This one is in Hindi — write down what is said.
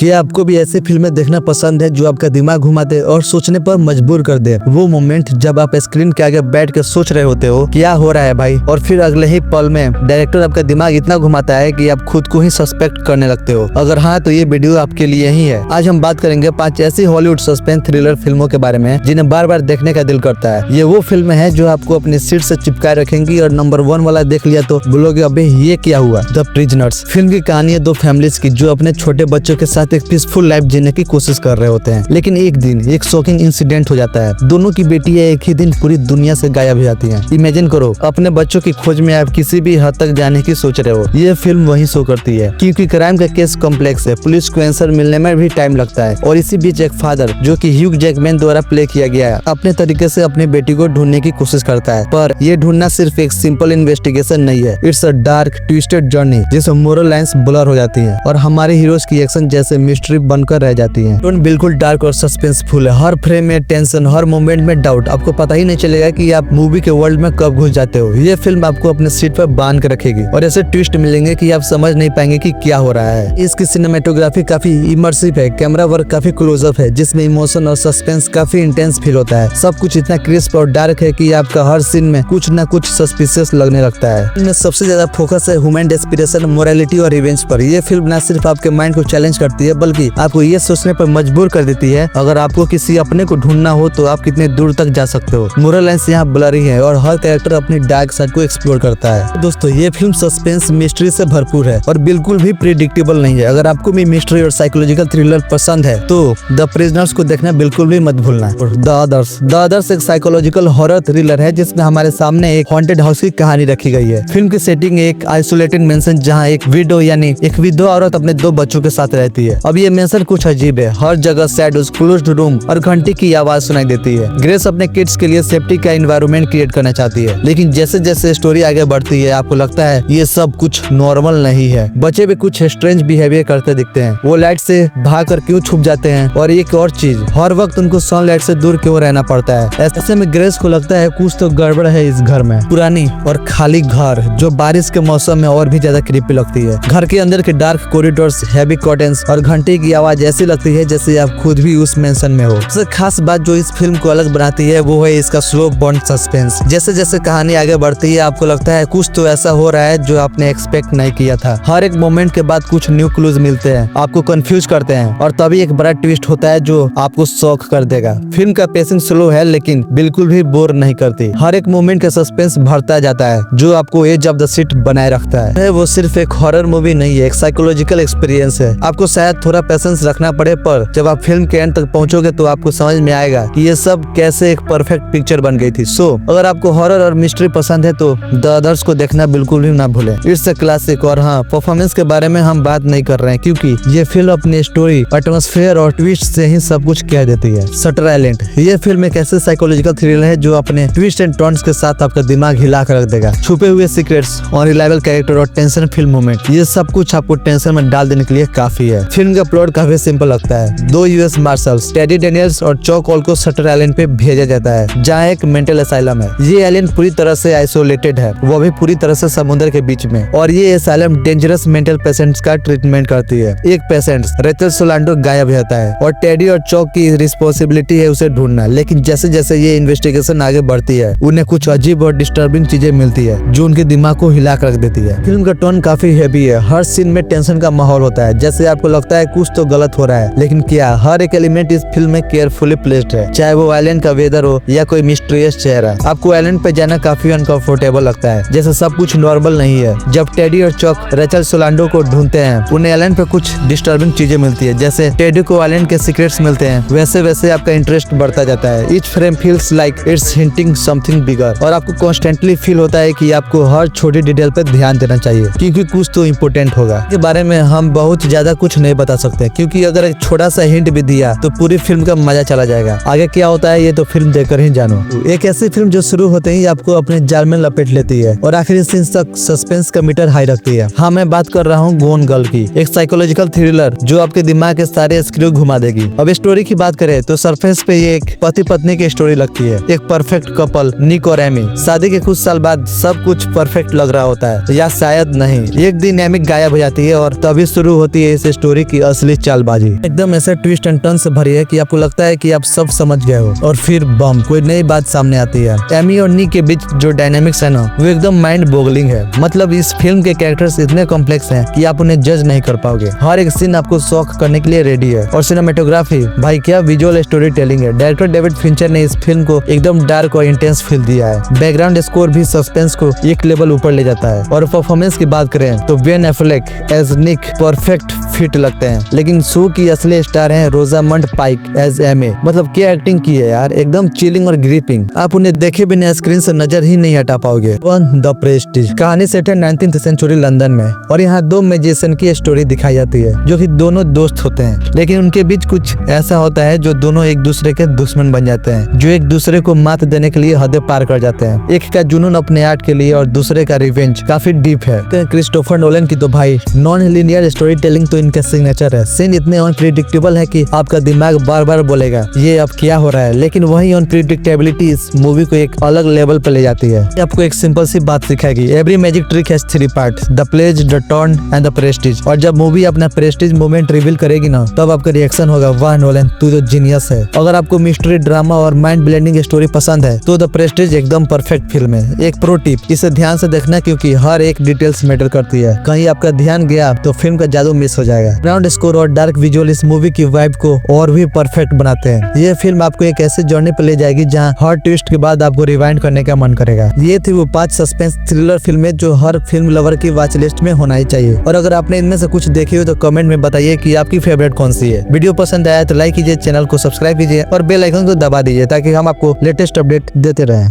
क्या आपको भी ऐसी फिल्में देखना पसंद है जो आपका दिमाग घुमा दे और सोचने पर मजबूर कर दे? वो मोमेंट जब आप स्क्रीन के आगे बैठ के सोच रहे होते हो क्या हो रहा है भाई, और फिर अगले ही पल में डायरेक्टर आपका दिमाग इतना घुमाता है कि आप खुद को ही सस्पेक्ट करने लगते हो। अगर हाँ तो ये वीडियो आपके लिए ही है। आज हम बात करेंगे 5 ऐसी हॉलीवुड सस्पेंस थ्रिलर फिल्मों के बारे में जिन्हें बार बार देखने का दिल करता है। ये वो फिल्में हैं जो आपको अपनी सीट से चिपकाए रखेंगी और नंबर 1 वाला देख लिया तो बोलोगे अबे ये क्या हुआ। द प्रिजनर्स फिल्म की कहानी है 2 फैमिलीज की जो अपने छोटे बच्चों के साथ एक पीसफुल लाइफ जीने की कोशिश कर रहे होते हैं, लेकिन एक दिन एक शॉकिंग इंसिडेंट हो जाता है। दोनों की बेटियां एक ही दिन पूरी दुनिया से गायब हो जाती हैं। इमेजिन करो अपने बच्चों की खोज में आप किसी भी हद तक जाने की सोच रहे हो। ये फिल्म वही शो करती है क्योंकि क्राइम का केस कॉम्प्लेक्स है, पुलिस को आंसर मिलने में भी टाइम लगता है और इसी बीच एक फादर जो कि ह्यू जैकमैन द्वारा प्ले किया गया है अपने तरीके से अपनी बेटी को ढूंढने की कोशिश करता है। पर ये ढूंढना सिर्फ एक सिंपल इन्वेस्टिगेशन नहीं है, it's a dark twisted journey जिसमें मोरल लाइंस ब्लर हो जाती है और हमारे हीरोज की एक्शन जैसे मिस्ट्री बनकर रह जाती है। टोन बिल्कुल डार्क और सस्पेंसफुल है, हर फ्रेम में टेंशन, हर मोमेंट में डाउट। आपको पता ही नहीं चलेगा कि आप मूवी के वर्ल्ड में कब घुस जाते हो। ये फिल्म आपको अपने सीट पर बांध कर रखेगी और ऐसे ट्विस्ट मिलेंगे कि आप समझ नहीं पाएंगे कि क्या हो रहा है। इसकी सिनेमेटोग्राफी काफी इमर्सिव है, कैमरा वर्क काफी क्लोजअप है जिसमें इमोशन और सस्पेंस काफी इंटेंस फील होता है। सब कुछ इतना क्रिस्प और डार्क है कि आपका हर सीन में कुछ न कुछ सस्पिशियस लगने लगता है। इनमें सबसे ज्यादा फोकस है ह्यूमन डेस्पिरेशन, मोरालिटी और रिवेंज पर। यह फिल्म न सिर्फ आपके माइंड को चैलेंज करती है बल्कि आपको ये सोचने पर मजबूर कर देती है अगर आपको किसी अपने को ढूंढना हो तो आप कितने दूर तक जा सकते हो। मोरल लाइंस यहाँ ब्लरी है और हर कैरेक्टर अपनी डार्क साइड को एक्सप्लोर करता है। दोस्तों ये फिल्म सस्पेंस मिस्ट्री से भरपूर है और बिल्कुल भी प्रिडिक्टेबल नहीं है। अगर आपको भी मिस्ट्री और साइकोलॉजिकल थ्रिलर पसंद है तो द प्रिजनर्स को देखना बिल्कुल भी मत भूलना। द अदर्स एक साइकोलॉजिकल हॉरर थ्रिलर है जिसमें हमारे सामने एक हॉन्टेड हाउस की कहानी रखी गई है। फिल्म की सेटिंग एक आइसोलेटेड मेंशन जहाँ एक विडो यानी एक विधवा औरत अपने 2 बच्चों के साथ रहती है। अब ये मेंशन कुछ अजीब है, हर जगह शैडोज, क्लोज्ड रूम और घंटी की आवाज सुनाई देती है। ग्रेस अपने किड्स के लिए सेफ्टी का एनवायरनमेंट क्रिएट करना चाहती है, लेकिन जैसे जैसे स्टोरी आगे बढ़ती है आपको लगता है ये सब कुछ नॉर्मल नहीं है। बच्चे भी कुछ स्ट्रेंज बिहेवियर करते दिखते हैं, वो लाइट से भाग कर क्यों छुप जाते हैं और एक और चीज, हर वक्त उनको सनलाइट से दूर क्यों रहना पड़ता है। ऐसे में ग्रेस को लगता है कुछ तो गड़बड़ है इस घर में। पुरानी और खाली घर जो बारिश के मौसम में और भी ज्यादा क्रीपी लगती है। घर के अंदर के डार्क कॉरिडोर्स, हैवी कर्टेन्स और घंटी की आवाज ऐसी लगती है जैसे आप खुद भी उस मेंशन में हो। सबसे खास बात जो इस फिल्म को अलग बनाती है वो है इसका स्लो बर्न सस्पेंस। जैसे जैसे कहानी आगे बढ़ती है आपको लगता है कुछ तो ऐसा हो रहा है जो आपने एक्सपेक्ट नहीं किया था। हर एक मोमेंट के बाद कुछ न्यू क्लूज मिलते हैं, आपको कंफ्यूज करते हैं और तभी एक बड़ा ट्विस्ट होता है जो आपको शॉक कर देगा। फिल्म का पेसिंग स्लो है लेकिन बिल्कुल भी बोर नहीं करती। हर एक मोमेंट का सस्पेंस बढ़ता जाता है जो आपको एज ऑफ द सीट बनाए रखता है। वो सिर्फ एक हॉरर मूवी नहीं है, एक साइकोलॉजिकल एक्सपीरियंस है। आपको शायद थोड़ा पेशेंस रखना पड़े पर जब आप फिल्म के एंड तक पहुंचोगे तो आपको समझ में आएगा कि ये सब कैसे एक परफेक्ट पिक्चर बन गई थी। सो अगर आपको हॉरर और मिस्ट्री पसंद है तो द अदर्स को देखना बिल्कुल भी ना भूलें। It's a classic. और हाँ, परफॉर्मेंस के बारे में हम बात नहीं कर रहे हैं क्योंकि ये फिल्म अपनी स्टोरी, एटमॉस्फेयर और ट्विस्ट से ही सब कुछ कह देती है। शटर आइलैंड ये फिल्म एक ऐसे साइकोलॉजिकल थ्रिलर है जो अपने ट्विस्ट एंड टर्न्स के साथ आपका दिमाग हिला कर रख देगा। छुपे हुए सीक्रेट्स, अनरिलायबल कैरेक्टर और टेंशन फिल्म मोमेंट, ये सब कुछ आपको टेंशन में डाल देने के लिए काफी है। फिल्म का प्लॉट काफी सिंपल लगता है। 2 यूएस मार्शल्स टेडी डेनियल्स और चॉक हॉल को शटर आइलैंड पे भेजा जाता है जहाँ एक मेंटल असाइलम है। ये आइलैंड पूरी तरह से आइसोलेटेड है, वो भी पूरी तरह से समुद्र के बीच में, और ये असाइलम डेंजरस मेंटल पेशेंट्स का ट्रीटमेंट करती है। एक पेशेंट रेचल सोलांडो गायब रहता है और टेडी और चॉक की रिस्पॉन्सिबिलिटी है उसे ढूंढना। लेकिन जैसे जैसे ये इन्वेस्टिगेशन आगे बढ़ती है उन्हें कुछ अजीब और डिस्टर्बिंग चीजें मिलती है जो उनके दिमाग को हिला कर रख देती है। फिल्म का टोन काफी हैवी है, हर सीन में टेंशन का माहौल होता है जैसे आपको लगता है कुछ तो गलत हो रहा है, लेकिन क्या हर एक एलिमेंट इस फिल्म में केयरफुली प्लेस्ड है। चाहे वो आइलैंड का वेदर हो या कोई मिस्टीरियस चेहरा, आपको आइलैंड पे जाना काफी अनकंफर्टेबल लगता है जैसे सब कुछ नॉर्मल नहीं है। जब टेडी और चॉक रेचल सोलांडो को ढूंढते हैं उन्हें आइलैंड पे कुछ डिस्टर्बिंग चीजें मिलती है। जैसे टेडी को आइलैंड के सीक्रेट्स मिलते हैं वैसे वैसे आपका इंटरेस्ट बढ़ता जाता है। Each frame feels like it's hinting something bigger और आपको कॉन्स्टेंटली फील होता है कि आपको हर छोटी डिटेल पे ध्यान देना चाहिए क्योंकि कुछ तो इम्पोर्टेंट होगा। के बारे में हम बहुत ज्यादा कुछ नहीं बता सकते क्योंकि अगर एक छोटा सा हिंट भी दिया तो पूरी फिल्म का मजा चला जाएगा। आगे क्या होता है ये तो फिल्म देखकर ही जानो। एक ऐसी फिल्म जो शुरू होते ही आपको अपने जाल में लपेट लेती है और आखिरी सीन तक सस्पेंस का मीटर हाई रखती है। हाँ, मैं बात कर रहा हूँ गोन गर्ल की, एक साइकोलॉजिकल थ्रिलर जो आपके दिमाग के सारे स्क्रू घुमा देगी। अब स्टोरी की बात करें तो सरफेस पे ये एक पति पत्नी की स्टोरी लगती है। एक परफेक्ट कपल निक और एमी, शादी के कुछ साल बाद सब कुछ परफेक्ट लग रहा होता है या शायद नहीं। एक दिन एमी गायब हो जाती है और तभी शुरू होती है इस स्टोरी की असली चालबाजी एकदम ऐसे ट्विस्ट एंड टर्न से भरी है कि आपको लगता है कि आप सब समझ गए हो, और फिर बम कोई नई बात सामने आती है। एमी और नी के बीच जो डायनामिक्स है ना, वो एकदम माइंड बोगलिंग है। मतलब इस फिल्म के कैरेक्टर्स इतने कॉम्प्लेक्स हैं कि आप उन्हें जज नहीं कर पाओगे। हर एक सीन आपको शॉक करने के लिए रेडी है। और सिनेमेटोग्राफी भाई क्या विजुअल स्टोरी टेलिंग है। डायरेक्टर डेविड फिंचर ने इस फिल्म को एकदम डार्क और इंटेंस फील दिया है। बैकग्राउंड स्कोर भी सस्पेंस को एक लेवल ऊपर ले जाता है। और परफॉर्मेंस की बात करें तो बेन एफ्लेक एज निक परफेक्ट फिट लगते हैं। लेकिन शो की असली स्टार हैं रोजामंड पाइक एज एमे। मतलब क्या एक्टिंग की है यार, एकदम चिलिंग और ग्रिपिंग। आप उन्हें देखे बिना स्क्रीन से नजर ही नहीं हटा पाओगे। द प्रेस्टीज कहानी सेट है 19th सेंचुरी लंदन में, और यहाँ दो मैजिशियन की स्टोरी दिखाई जाती है जो कि दोनों दोस्त होते हैं, लेकिन उनके बीच कुछ ऐसा होता है जो दोनों एक दूसरे के दुश्मन बन जाते हैं, जो एक दूसरे को मात देने के लिए हदें पार कर जाते हैं। एक का जुनून अपने आर्ट के लिए और दूसरे का रिवेंज काफी डीप है। क्रिस्टोफर नोलन की तो भाई नॉन लीनियर स्टोरी टेलिंग तो इनका सिग्नेचर है। सीन इतने अनप्रिडिक्टेबल है कि आपका दिमाग बार बार बोलेगा ये अब क्या हो रहा है, लेकिन वही अनप्रिडिक्टेबिलिटी इस मूवी को एक अलग लेवल पर ले जाती है। आपको एक सिंपल सी बात सिखाएगी, every magic trick has 3 parts, the pledge, the turn and the prestige. और जब मूवी अपना प्रेस्टीज मोमेंट रिवील करेगी ना, तब आपका रिएक्शन होगा वाह नोलन तू तो जीनियस है। अगर आपको मिस्ट्री, ड्रामा और माइंड ब्लेंडिंग स्टोरी पसंद है तो द प्रेस्टीज एकदम परफेक्ट फिल्म है। एक प्रो टिप, इसे ध्यान से देखना क्योंकि हर एक डिटेल्स मैटर करती है। कहीं आपका ध्यान गया तो फिल्म का जादू मिस हो जाएगा। ग्राउंड स्कोर और डार्क विजुअल इस मूवी की वाइब को और भी परफेक्ट बनाते हैं। ये फिल्म आपको एक ऐसे जर्नी पर ले जाएगी जहाँ हर ट्विस्ट के बाद आपको रिवाइंड करने का मन करेगा। ये थी वो 5 सस्पेंस थ्रिलर फिल्में जो हर फिल्म लवर की वॉच लिस्ट में होना ही चाहिए। और अगर आपने इनमें से कुछ देखी हो तो कमेंट में बताइए कि आपकी फेवरेट कौन सी है। वीडियो पसंद आया तो लाइक कीजिए, चैनल को सब्सक्राइब कीजिए और बेल आइकन को दबा दीजिए ताकि हम आपको लेटेस्ट अपडेट देते रहें।